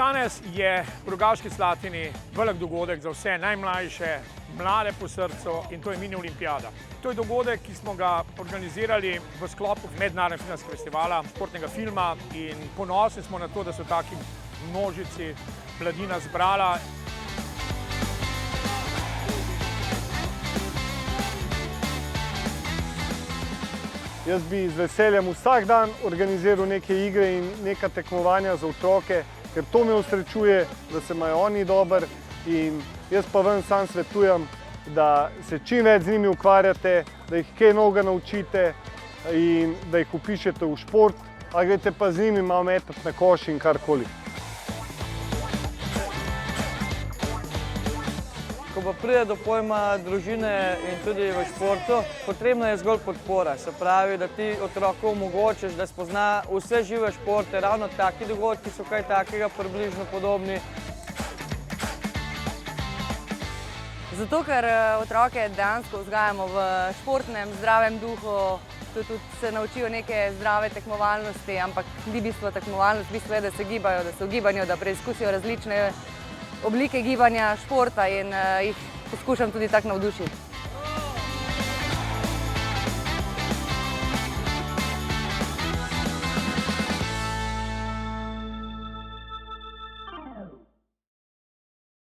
Danes je v Rogaški Slatini velik dogodek za vse najmlajše, mlade po srcu in to je mini olimpijada. To je dogodek, ki smo ga organizirali v sklopu Mednarodnega filmskega festivala, športnega filma in ponosni smo na to, da so taki množici mladina zbrala. Jaz bi z veseljem vsak dan organiziral neke igre in neka tekmovanja za otroke, ker to me osrečuje, da se imajo oni dobro in jaz pa vam sam svetujem, da se čim več z njimi ukvarjate, da jih kaj novega naučite in da jih vpišete v šport, a greste pa z njimi malo metati na koš in karkoli. Ko pa pride do pojma družine in tudi v športu, potrebna je zgolj podpora. Se pravi, da ti otroku omogočiš, da spozna vse žive športe, ravno taki dogodki so kaj takega približno podobni. Zato, ker otroke dejansko vzgajamo v športnem, zdravem duhu, tudi se naučijo neke zdrave tekmovalnosti, ampak ni bistvo tekmovalnost, bistvo je, da se gibajo, da so v gibanju, da preizkusijo različne oblike gibanja, športa in jih poskušam tudi tako navdušiti.